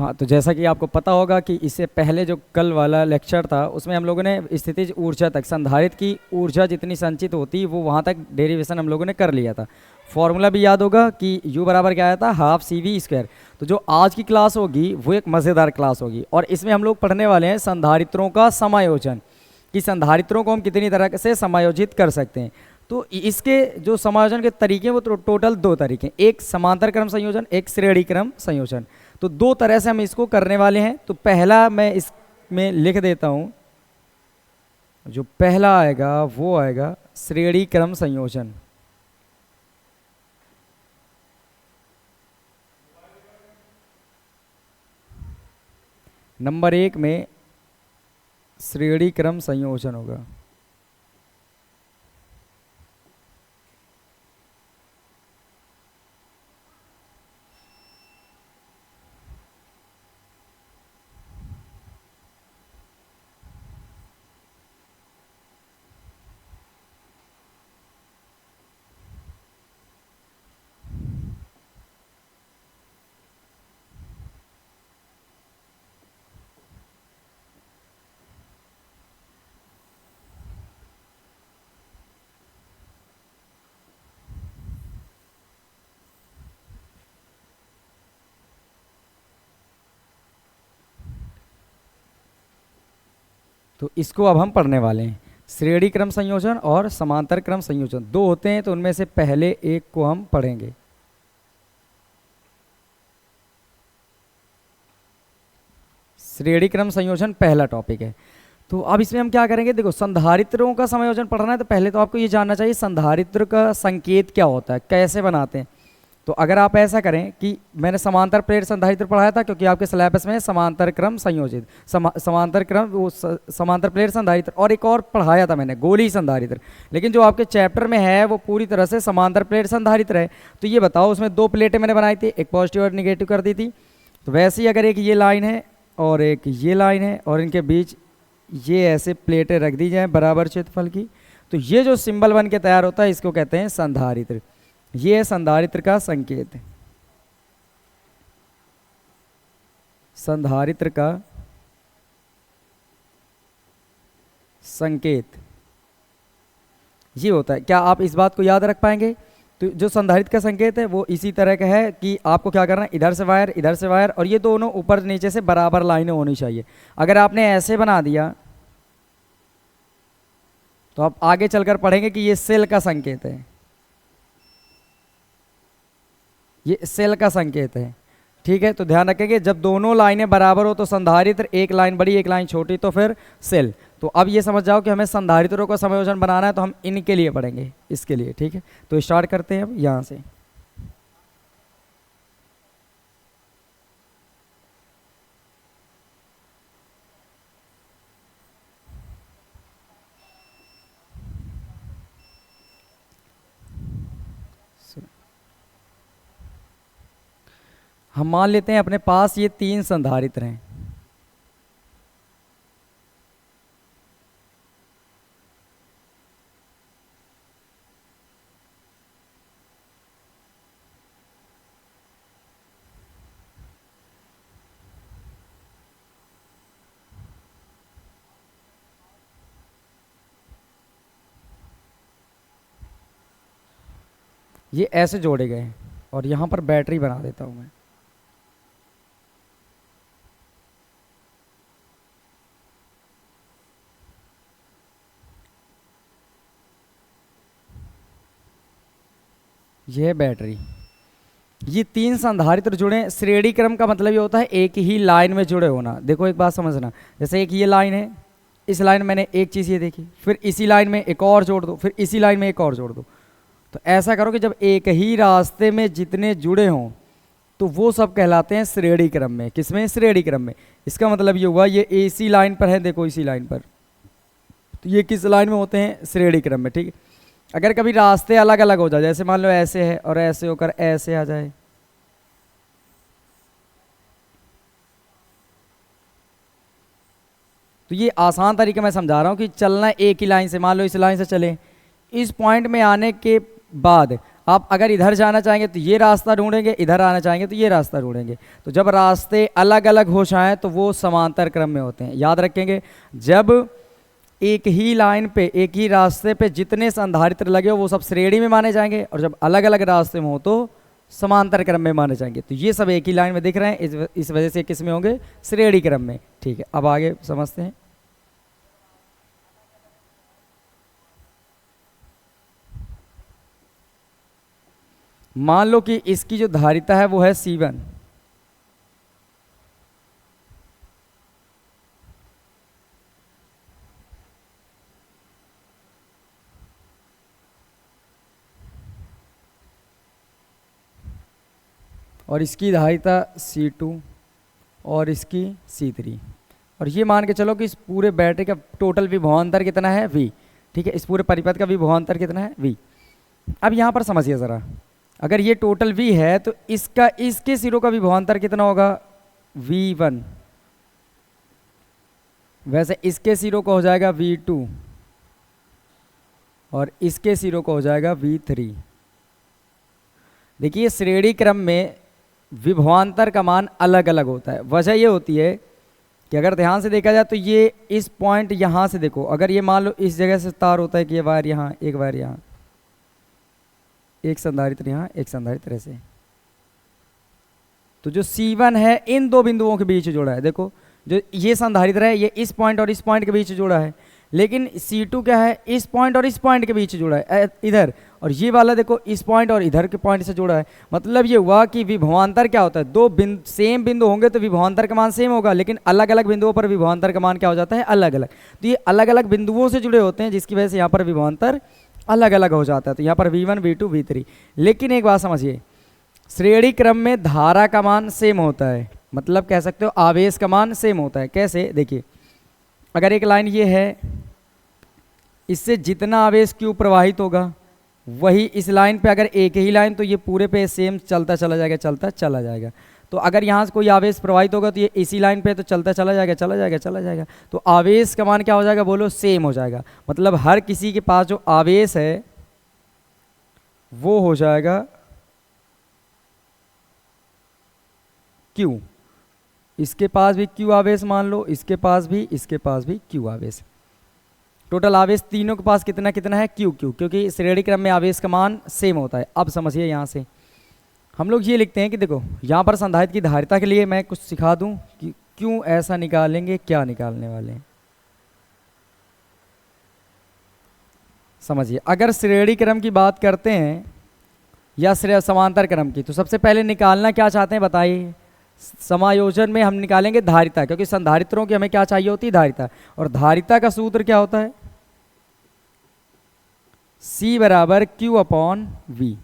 हाँ, तो जैसा कि आपको पता होगा कि इससे पहले जो कल वाला लेक्चर था उसमें हम लोगों ने स्थितिज ऊर्जा तक संधारित्र की ऊर्जा जितनी संचित होती वो वहाँ तक डेरिवेशन हम लोगों ने कर लिया था। फॉर्मूला भी याद होगा कि U बराबर क्या आया था, हाफ CV²। तो जो आज की क्लास होगी वो एक मज़ेदार क्लास होगी और इसमें हम लोग पढ़ने वाले हैं संधारित्रों का समायोजन, कि संधारित्रों को हम कितनी तरह से समायोजित कर सकते हैं। तो इसके जो समायोजन के तरीके हैं वो टोटल दो तरीके, एक समांतर क्रम संयोजन, एक श्रेणी क्रम संयोजन। तो दो तरह से हम इसको करने वाले हैं। तो पहला मैं इसमें लिख देता हूं, जो पहला आएगा वो आएगा श्रेणी क्रम संयोजन। नंबर 1 में श्रेणी क्रम संयोजन होगा। तो इसको अब हम पढ़ने वाले हैं। श्रेणी क्रम संयोजन और समांतर क्रम संयोजन दो होते हैं, तो उनमें से पहले एक को हम पढ़ेंगे। श्रेणी क्रम संयोजन पहला टॉपिक है। तो अब इसमें हम क्या करेंगे, देखो संधारित्रों का संयोजन पढ़ना है तो पहले तो आपको ये जानना चाहिए संधारित्र का संकेत क्या होता है, कैसे बनाते हैं। तो अगर आप ऐसा करें कि मैंने समांतर प्लेट संधारित्र पढ़ाया था, क्योंकि आपके सिलेबस में समांतर क्रम संयोजित समांतर क्रम वो समांतर प्लेट संधारित्र, और एक और पढ़ाया था मैंने गोली संधारित्र, लेकिन जो आपके चैप्टर में है वो पूरी तरह से समांतर प्लेट संधारित्र है। तो ये बताओ, उसमें दो प्लेटें मैंने बनाई थी, एक पॉजिटिव और निगेटिव कर दी थी। तो वैसे ही अगर एक ये लाइन है और एक ये लाइन है और इनके बीच ये ऐसे प्लेटें रख दी जाए बराबर क्षेत्रफल की, तो ये जो सिंबल बन के तैयार होता है इसको कहते हैं संधारित्र। ये है संधारित्र का संकेत, संधारित्र का संकेत ये होता है। क्या आप इस बात को याद रख पाएंगे? तो जो संधारित्र का संकेत है वो इसी तरह का है कि आपको क्या करना है, इधर से वायर और ये दोनों ऊपर नीचे से बराबर लाइनें होनी चाहिए। अगर आपने ऐसे बना दिया तो आप आगे चलकर पढ़ेंगे कि ये सेल का संकेत है, ये सेल का संकेत है। ठीक है, तो ध्यान रखेंगे जब दोनों लाइनें बराबर हो तो संधारित्र, एक लाइन बड़ी एक लाइन छोटी तो फिर सेल। तो अब ये समझ जाओ कि हमें संधारित्रों का संयोजन बनाना है तो हम इनके लिए पढ़ेंगे, इसके लिए। ठीक है, तो स्टार्ट करते हैं अब यहाँ से। हम मान लेते हैं अपने पास ये 3 संधारित्र हैं। ये ऐसे जोड़े गए हैं और यहाँ पर बैटरी बना देता हूँ मैं। यह है बैटरी। ये 3 संधारित्र जुड़े, श्रेणी क्रम का मतलब ये होता है एक ही लाइन में जुड़े होना। देखो एक बात समझना, जैसे एक ये लाइन है, इस लाइन में मैंने एक चीज़ ये देखी, फिर इसी लाइन में एक और जोड़ दो, फिर इसी लाइन में एक और जोड़ दो। तो ऐसा करो कि जब एक ही रास्ते में जितने जुड़े हों तो वो सब कहलाते हैं श्रेणी क्रम में। किसमें? श्रेणी क्रम में। इसका मतलब ये हुआ ये इसी लाइन पर है, देखो इसी लाइन पर, तो ये किस लाइन में होते हैं? श्रेणी क्रम में। ठीक है, अगर कभी रास्ते अलग अलग हो जाए, जैसे मान लो ऐसे है और ऐसे होकर ऐसे आ जाए, तो ये आसान तरीके मैं समझा रहा हूँ कि चलना एक ही लाइन से, मान लो इस लाइन से चले, इस पॉइंट में आने के बाद आप अगर इधर जाना चाहेंगे तो ये रास्ता ढूंढेंगे, इधर आना चाहेंगे तो ये रास्ता ढूंढेंगे। तो जब रास्ते अलग अलग हो जाएं तो वो समांतर क्रम में होते हैं। याद रखेंगे, जब एक ही लाइन पे, एक ही रास्ते पे जितने संधारित्र लगे हो वो सब श्रेणी में माने जाएंगे, और जब अलग अलग रास्ते में हो तो समांतर क्रम में माने जाएंगे। तो ये सब एक ही लाइन में दिख रहे हैं, इस वजह से किस में होंगे? श्रेणी क्रम में। ठीक है, अब आगे समझते हैं। मान लो कि इसकी जो धारिता है वो है C1, और इसकी धारिता C2 और इसकी C3, और ये मान के चलो कि इस पूरे बैटरी का टोटल विभवांतर कितना है? V। ठीक है, इस पूरे परिपथ का विभवांतर कितना है? V। अब यहाँ पर समझिए ज़रा, अगर ये टोटल V है तो इसका इसके सिरों का विभवांतर कितना होगा? V1। वैसे इसके सिरों का हो जाएगा V2 और इसके सिरों का हो जाएगा V3। देखिए, श्रेणी क्रम में विभवांतर का मान अलग अलग होता है। वजह ये होती है कि अगर ध्यान से देखा जाए तो ये इस पॉइंट यहाँ से देखो, अगर ये मान लो इस जगह से तार होता है कि ये वायर यहाँ, एक वायर यहाँ, एक संधारित्र यहाँ, एक संधारित्र ऐसे, तो जो C1 है इन दो बिंदुओं के बीच जोड़ा है। देखो, जो ये संधारित्र है ये इस पॉइंट और इस पॉइंट के बीच जोड़ा है, लेकिन C2 क्या है? इस पॉइंट और इस पॉइंट के बीच जोड़ा है इधर, और ये वाला देखो इस पॉइंट और इधर के पॉइंट से जोड़ा है। मतलब ये हुआ कि विभवांतर क्या होता है? दो सेम बिंदु होंगे तो विभवांतर का मान सेम होगा, लेकिन अलग अलग बिंदुओं पर विभवांतर का मान क्या हो जाता है? अलग अलग। तो ये अलग अलग बिंदुओं से जुड़े होते हैं, जिसकी वजह से यहाँ पर विभवांतर अलग अलग हो जाता है। तो यहाँ पर V1, V2, V3। लेकिन एक बात समझिए, श्रेणी क्रम में धारा का मान सेम होता है, मतलब कह सकते हो आवेश का मान सेम होता है। कैसे? देखिए, अगर एक लाइन ये है, इससे जितना आवेश Q प्रवाहित होगा वही इस लाइन पे, अगर एक ही लाइन तो ये पूरे पे सेम चलता चला जाएगा, चलता चला जाएगा। तो अगर यहाँ से कोई आवेश प्रवाहित होगा तो ये इसी लाइन पे तो चलता चला जाएगा, चला जाएगा, चला जाएगा। तो आवेश का मान क्या हो जाएगा? बोलो, सेम हो जाएगा। मतलब हर किसी के पास जो आवेश है वो हो जाएगा Q। इसके पास भी Q आवेश मान लो, इसके पास भी Q आवेश। टोटल आवेश तीनों के पास कितना कितना है? Q Q, क्योंकि श्रेणी क्रम में आवेश का मान सेम होता है। अब समझिए, यहाँ से हम लोग ये लिखते हैं कि देखो, यहाँ पर संधारित्र की धारिता के लिए मैं कुछ सिखा दूं कि क्यों ऐसा निकालेंगे, क्या निकालने वाले हैं। समझिए, अगर श्रेणी क्रम की बात करते हैं या समांतर क्रम की, तो सबसे पहले निकालना क्या चाहते हैं बताइए? समायोजन में हम निकालेंगे धारिता, क्योंकि संधारित्रों की हमें क्या चाहिए होती है? धारिता। और धारिता का सूत्र क्या होता है? C बराबर Q/V।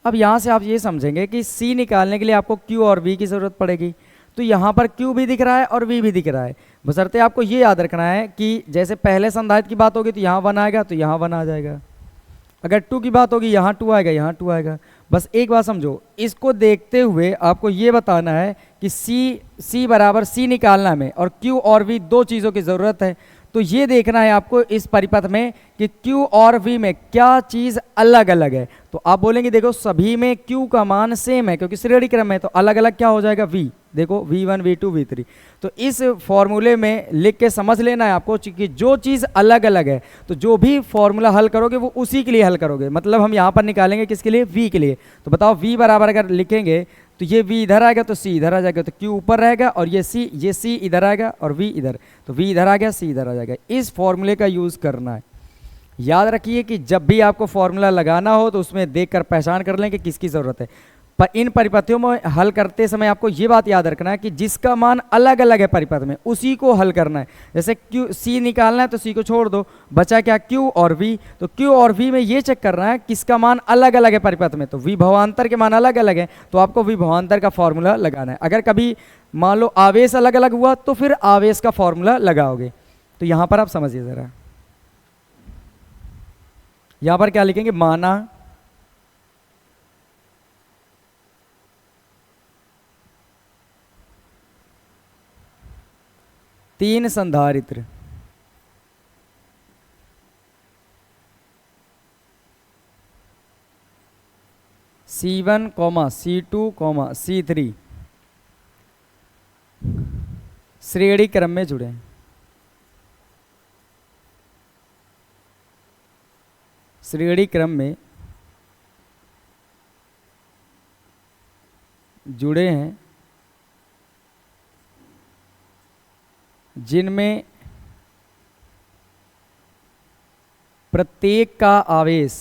अब यहाँ से आप ये समझेंगे कि C निकालने के लिए आपको Q और V की ज़रूरत पड़ेगी। तो यहाँ पर Q भी दिख रहा है और V भी दिख रहा है, बशर्ते आपको ये याद रखना है कि जैसे पहले संधारित्र की बात होगी तो यहाँ 1 आएगा तो यहाँ 1 आ जाएगा, अगर 2 की बात होगी यहाँ 2 आएगा, यहाँ 2 आएगा। बस एक बात समझो, इसको देखते हुए आपको ये बताना है कि C बराबर C निकालना में और Q और V दो चीज़ों की ज़रूरत है। तो ये देखना है आपको इस परिपथ में कि Q और V में क्या चीज़ अलग अलग है। तो आप बोलेंगे देखो सभी में Q का मान सेम है क्योंकि श्रेणी क्रम है, तो अलग अलग क्या हो जाएगा? V। देखो V1, V2, V3। तो इस फॉर्मूले में लिख के समझ लेना है आपको कि जो चीज़ अलग अलग है तो जो भी फॉर्मूला हल करोगे वो उसी के लिए हल करोगे। मतलब हम यहाँ पर निकालेंगे किसके लिए? V के लिए। तो बताओ V बराबर अगर लिखेंगे तो ये V इधर आएगा तो C इधर आ जाएगा, तो Q ऊपर रहेगा और ये C इधर आएगा और V इधर, तो V इधर आ गया, C इधर आ जाएगा। इस फॉर्मूले का यूज़ करना है। याद रखिए कि जब भी आपको फॉर्मूला लगाना हो तो उसमें देखकर पहचान कर लें कि किसकी ज़रूरत है। पर इन परिपथियों में हल करते समय आपको ये बात याद रखना है कि जिसका मान अलग अलग है परिपथ में उसी को हल करना है। जैसे C निकालना है तो C को छोड़ दो, बचा क्या? Q और V। तो Q और V में ये चेक करना है किसका मान अलग अलग है परिपथ में, तो विभवांतर के मान अलग अलग है तो आपको विभवांतर का फॉर्मूला लगाना है। अगर कभी मान लो आवेश अलग अलग हुआ तो फिर आवेश का फॉर्मूला लगाओगे। तो यहाँ पर आप समझिए ज़रा, यहाँ पर क्या लिखेंगे? माना तीन संधारित्र C1 comma C2 comma C3 श्रेणी क्रम में जुड़े हैं। श्रेणी क्रम में जुड़े हैं जिनमें प्रत्येक का आवेश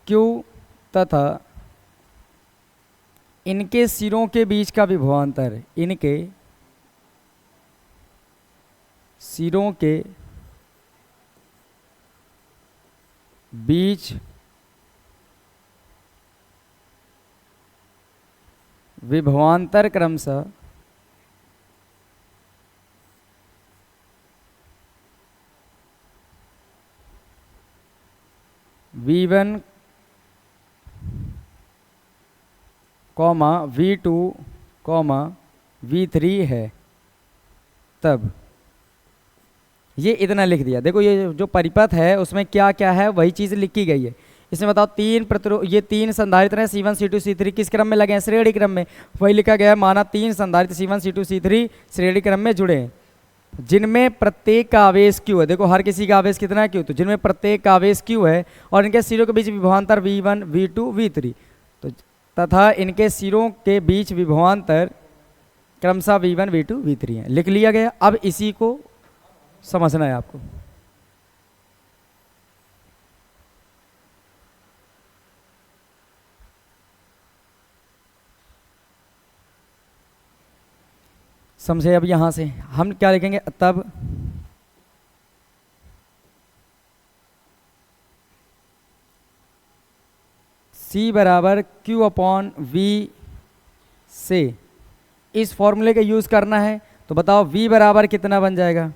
Q तथा इनके सिरों के बीच का विभवांतर, इनके सिरों के बीच विभवांतर क्रमशः V1 comma V2 comma V3 है। तब ये इतना लिख दिया। देखो ये जो परिपथ है उसमें क्या क्या है वही चीज़ लिखी गई है। इसमें बताओ ये तीन संधारित्र हैं C1 C2 C3 किस क्रम में लगे हैं? श्रेणी क्रम में। वही लिखा गया है, माना तीन संधारित्र C1 C2 C3 श्रेणी क्रम में जुड़े हैं जिनमें प्रत्येक का आवेश Q है। देखो हर किसी का आवेश कितना है? Q। तो जिनमें प्रत्येक का आवेश Q है और इनके सिरों के बीच विभवांतर V1 V2 V3 तो तथा इनके सिरों के बीच विभवांतर क्रमशः V1 V2 V3 है। लिख लिया गया। अब इसी को समझना है आपको। समझे? अब यहां से हम क्या लिखेंगे? तब C बराबर Q अपॉन V से इस फॉर्मूले का यूज करना है। तो बताओ V बराबर कितना बन जाएगा?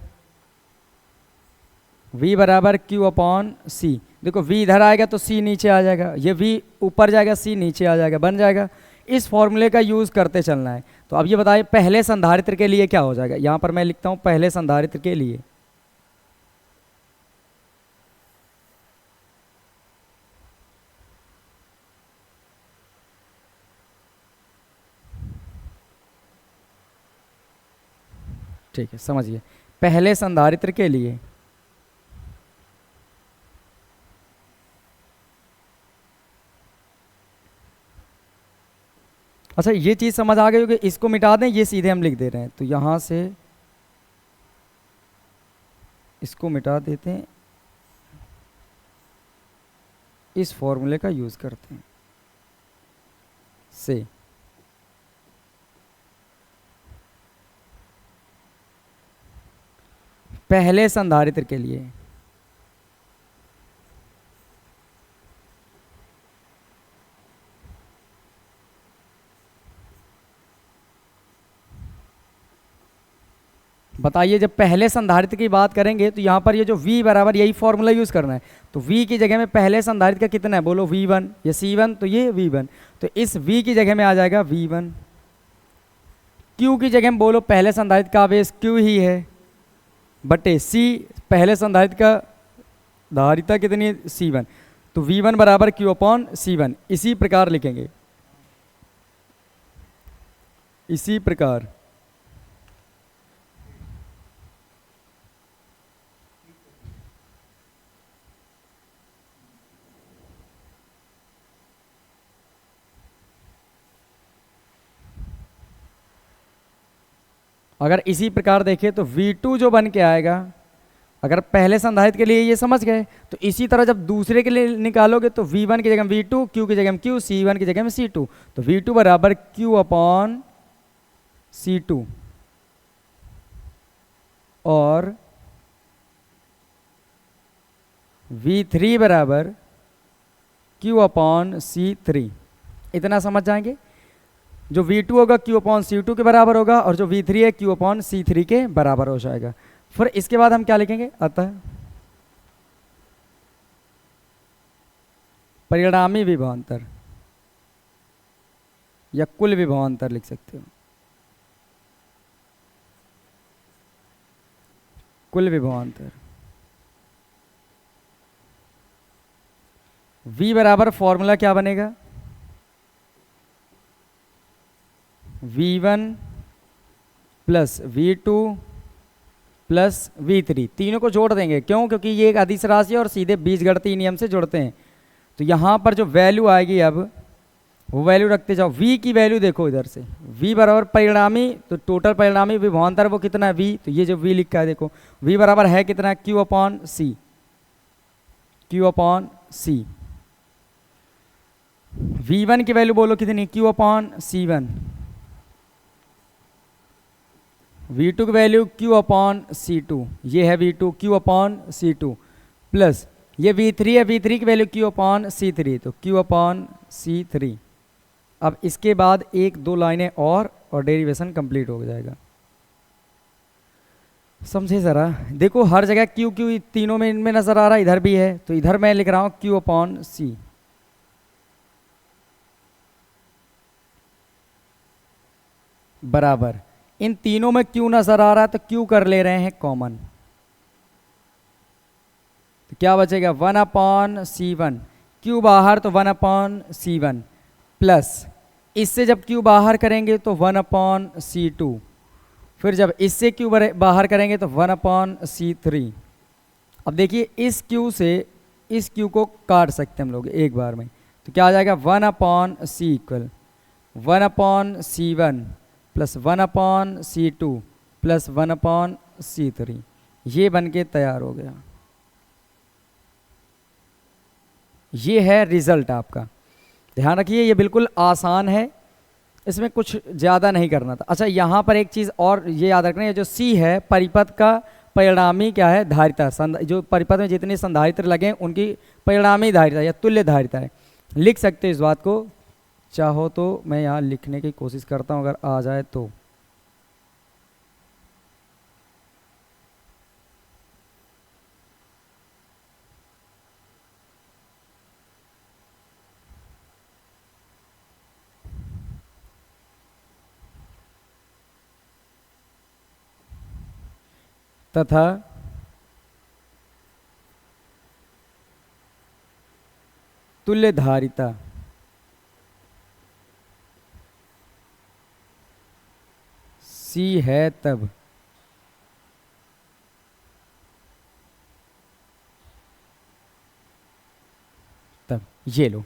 V बराबर Q अपॉन C। देखो V इधर आएगा तो C नीचे आ जाएगा, ये V ऊपर जाएगा C नीचे आ जाएगा, बन जाएगा। इस फॉर्मूले का यूज करते चलना है। तो अब ये बताइए पहले संधारित्र के लिए क्या हो जाएगा? यहां पर मैं लिखता हूं पहले संधारित्र के लिए ठीक है, समझिए। पहले संधारित्र के लिए अच्छा ये चीज समझ आ गई कि इसको मिटा दें, ये सीधे हम लिख दे रहे हैं। तो यहां से इसको मिटा देते हैं, इस फॉर्मूले का यूज करते हैं से पहले संधारित्र के लिए बताइए जब पहले संधारित्र की बात करेंगे तो यहाँ पर ये जो V बराबर यही फॉर्मूला यूज़ करना है। तो V की जगह में पहले संधारित्र का कितना है? बोलो V1, ये C1 तो ये V1, तो इस V की जगह में आ जाएगा V1। Q की जगह में बोलो पहले संधारित्र का आवेश Q ही है बटे C, पहले संधारित्र का धारिता कितनी है? C1, तो V1 बराबर Q अपॉन C1। इसी प्रकार लिखेंगे, इसी प्रकार अगर इसी प्रकार देखें तो V2 जो बन के आएगा, अगर पहले संधारित्र के लिए ये समझ गए तो इसी तरह जब दूसरे के लिए निकालोगे तो V1 की जगह V2, Q की जगह Q, C1 की जगह में C2, तो V2 बराबर Q अपॉन C2 और V3 बराबर Q अपॉन C3। इतना समझ जाएंगे। जो V2 होगा Q अपॉन C2 के बराबर होगा और जो V3 है Q अपॉन C3 के बराबर हो जाएगा। फिर इसके बाद हम क्या लिखेंगे? अतः परिणामी विभवांतर या कुल विभवांतर लिख सकते हो, कुल विभवांतर v बराबर फॉर्मूला क्या बनेगा, v1 plus v2 plus v3, तीनों को जोड़ देंगे। क्यों? क्योंकि ये एक अदिश राशि है और सीधे बीजगणितीय नियम से जुड़ते हैं। तो यहाँ पर जो वैल्यू आएगी अब वो वैल्यू रखते जाओ। v की वैल्यू देखो इधर से, v बराबर परिणामी, तो टोटल परिणामी विभवांतर वो कितना है v, तो ये जो v लिखा है देखो v बराबर है कितना, q अपॉन सी, q अपॉन सी। v1 की वैल्यू बोलो कितनी, q अपॉन c1, v2 की वैल्यू q अपॉन c2, ये है v2 q upon c2, plus ये v3 है, v3 की वैल्यू q अपॉन c3, तो q अपॉन c3। अब इसके बाद एक दो लाइनें और डेरिवेशन कंप्लीट हो जाएगा। समझे ज़रा, देखो हर जगह q q तीनों में इनमें नज़र आ रहा है, इधर भी है, तो इधर मैं लिख रहा हूँ q अपॉन सी। बराबर इन तीनों में q नज़र आ रहा है तो q कर ले रहे हैं कॉमन, तो क्या बचेगा 1 अपॉन c1, q बाहर तो 1 अपॉन c1, प्लस इससे जब q बाहर करेंगे तो 1 अपॉन c2, फिर जब इससे q बाहर करेंगे तो 1 अपॉन c3। अब देखिए इस q से इस q को काट सकते हैं हम लोग एक बार में, तो क्या आ जाएगा 1 upon c equal 1 upon c1 plus 1 upon c2 plus 1 upon c3, ये बन के तैयार हो गया। ये है रिजल्ट आपका, ध्यान रखिए ये बिल्कुल आसान है, इसमें कुछ ज़्यादा नहीं करना था। अच्छा यहाँ पर एक चीज़ और ये याद रखना है, जो C है परिपथ का परिणामी क्या है, धारिता, जो परिपथ में जितने संधारित्र लगे हैं उनकी परिणामी धारिता या तुल्य धारिता है। लिख सकते हो इस बात को, चाहो तो मैं यहाँ लिखने की कोशिश करता हूँ अगर आ जाए तो। तथा तुल्य धारिता C है तब ये लो,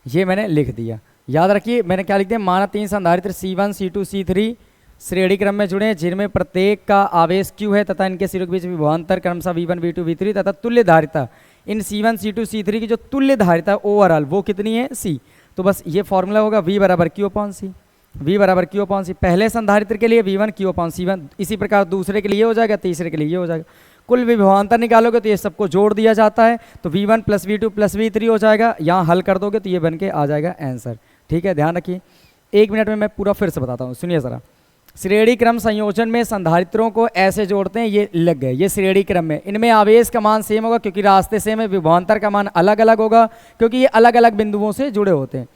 ये मैंने लिख दिया। याद रखिए मैंने क्या लिख दिया, माना तीन संधारित्र C1 C2 C3 श्रेणी क्रम में जुड़े हैं जिनमें प्रत्येक का आवेश Q है तथा इनके सिरों के बीच विभवांतर क्रमशः V1 V2 V3 तथा तुल्य धारिता इन C1 C2 C3 की जो तुल्य धारिता ओवरऑल वो कितनी है C। तो बस ये फॉर्मूला होगा V बराबर Q अपॉन C, V बराबर Q अपॉन C। पहले संधारित्र के लिए V1 Q अपॉन C1, इसी प्रकार दूसरे के लिए हो जाएगा, तीसरे के लिए ये हो जाएगा। कुल विभवांतर निकालोगे तो ये सबको जोड़ दिया जाता है, तो V1 plus V2 plus V3 हो जाएगा। यहाँ हल कर दोगे तो ये बन के आ जाएगा आंसर। ठीक है, ध्यान रखिए। एक मिनट में मैं पूरा फिर से बताता हूँ, सुनिए ज़रा। श्रेणी क्रम संयोजन में संधारित्रों को ऐसे जोड़ते हैं, ये लग गए, ये श्रेणी क्रम में, इनमें आवेश का मान सेम होगा क्योंकि रास्ते सेम है, विभवांतर का मान अलग अलग होगा क्योंकि ये अलग अलग बिंदुओं से जुड़े होते हैं।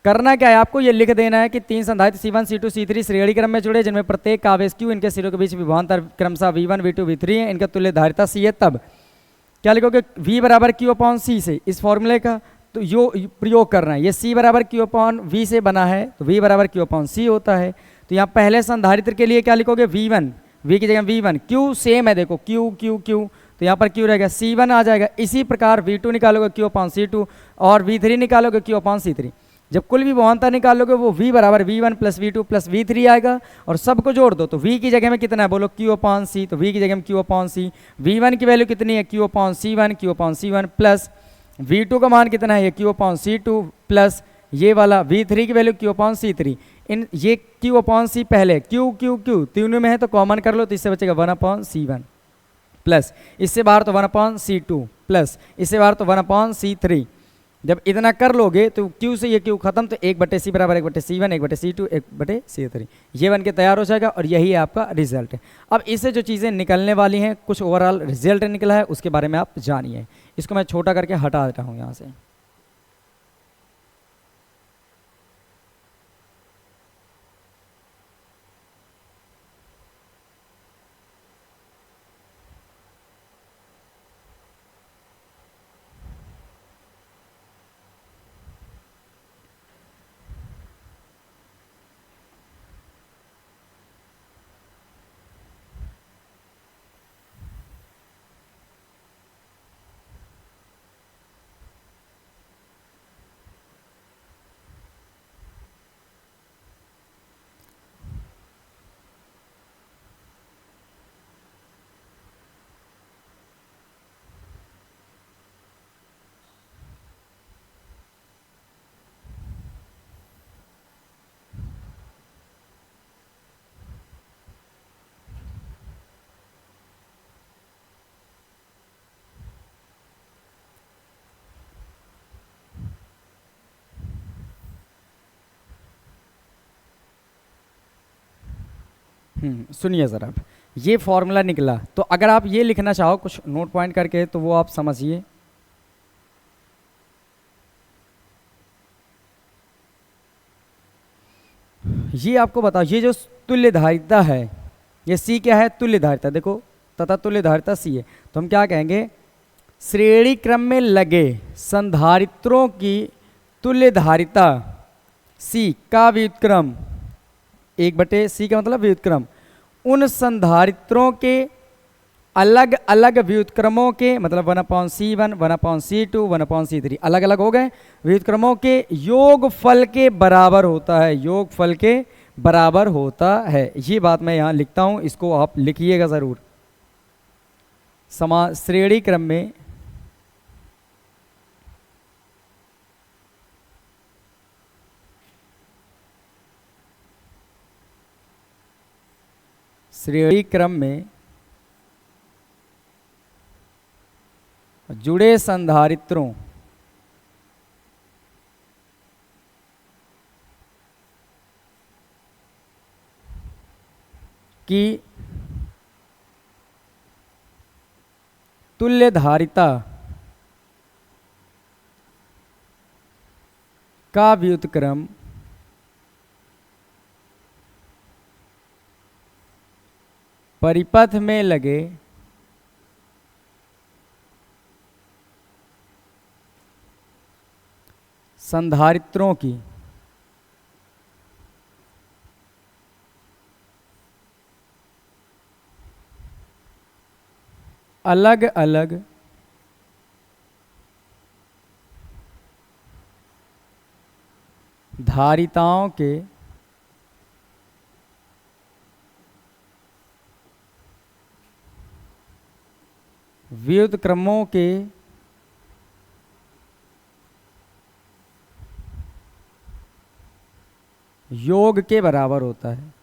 करना क्या है, आपको ये लिख देना है कि तीन संधारित्र C1 C2 C3 श्रेणी क्रम में जुड़े जिनमें प्रत्येक का आवेश Q, इनके सिरों के बीच विभवांतर क्रमशः V1 V2 V3 है, इनका तुल्य धारिता C है। तब क्या लिखोगे, V बराबर Q अपॉन C से इस फॉर्मूले का तो यो प्रयोग करना है। ये C बराबर Q अपॉन V से बना है तो V बराबर Q अपॉन C होता है। तो यहाँ पहले संधारित्र के लिए क्या लिखोगे, V1, V की जगह V1, Q सेम है देखो Q Q Q, तो यहाँ पर Q रहेगा, C1 आ जाएगा। इसी प्रकार V2 निकालोगे Q अपॉन C2 और V3 निकालोगे Q अपॉन C3। जब कुल विभवांतर निकालोगे वो V बराबर V1 plus V2 plus V3 आएगा और सबको जोड़ दो तो V की जगह में कितना है बोलो, Q अपॉन C, तो V की जगह में Q अपॉन C। V1 की वैल्यू कितनी है, Q upon C1, Q upon C1 plus V2 का मान कितना है, ये Q अपॉन C2 प्लस ये वाला V3 की वैल्यू Q अपॉन C3। इन ये Q अपॉन C पहले Q Q Q तीनों में है तो कॉमन कर लो, तो इससे बचेगा 1 अपॉन C1 प्लस इससे बाहर तो 1 अपॉन C2 प्लस इससे बाहर तो 1 अपॉन C3। जब इतना कर लोगे तो Q से ये Q खत्म, तो 1/C बराबर 1/C1 1/C2 1/C3, ये बन के तैयार हो जाएगा और यही आपका रिजल्ट है। अब इससे जो चीज़ें निकलने वाली हैं, कुछ ओवरऑल रिजल्ट निकला है उसके बारे में आप जानिए। इसको मैं छोटा करके हटा देता हूँ यहाँ से। सुनिए ज़रा, अब ये फॉर्मूला निकला, तो अगर आप ये लिखना चाहो कुछ नोट पॉइंट करके तो वो आप समझिए। ये आपको बताओ, ये जो तुल्य धारिता है, ये सी क्या है? तुल्य धारिता। देखो, तथा तुल्य धारिता सी है, तो हम क्या कहेंगे? श्रेणी क्रम में लगे संधारित्रों की तुल्य धारिता सी का व्युत्क्रम, 1/c का मतलब व्युत्क्रम, उन संधारित्रों के अलग अलग व्युत्क्रमों के, मतलब 1/c1, 1/c2, 1/c3 अलग अलग हो गए, व्युत्क्रमों के योगफल के बराबर होता है, योगफल के बराबर होता है। ये बात मैं यहाँ लिखता हूँ, इसको आप लिखिएगा ज़रूर। श्रेणी क्रम में जुड़े संधारित्रों की तुल्य धारिता का व्युत्क्रम परिपथ में लगे संधारित्रों की अलग अलग धारिताओं के व्युत्क्रमों के योग के बराबर होता है।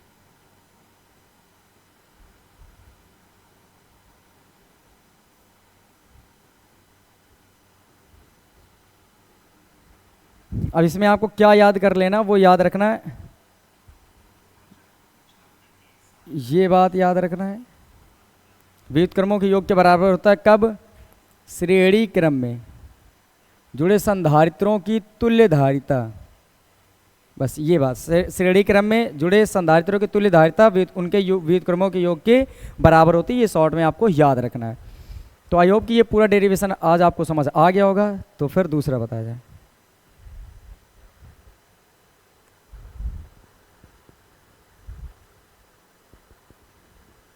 अब इसमें आपको क्या याद कर लेना, वो याद रखना है, ये बात याद रखना है। व्युत्क्रमों के योग के बराबर होता है कब? श्रेणी क्रम में जुड़े संधारित्रों की तुल्य धारिता, बस ये बात, श्रेणी क्रम में जुड़े संधारित्रों की तुल्य धारिता उनके व्युत्क्रमों के योग के बराबर होती है। ये शॉर्ट में आपको याद रखना है। तो आई होप कि ये पूरा डेरिवेशन आज आपको समझ आ गया होगा। तो फिर दूसरा बताया जाए।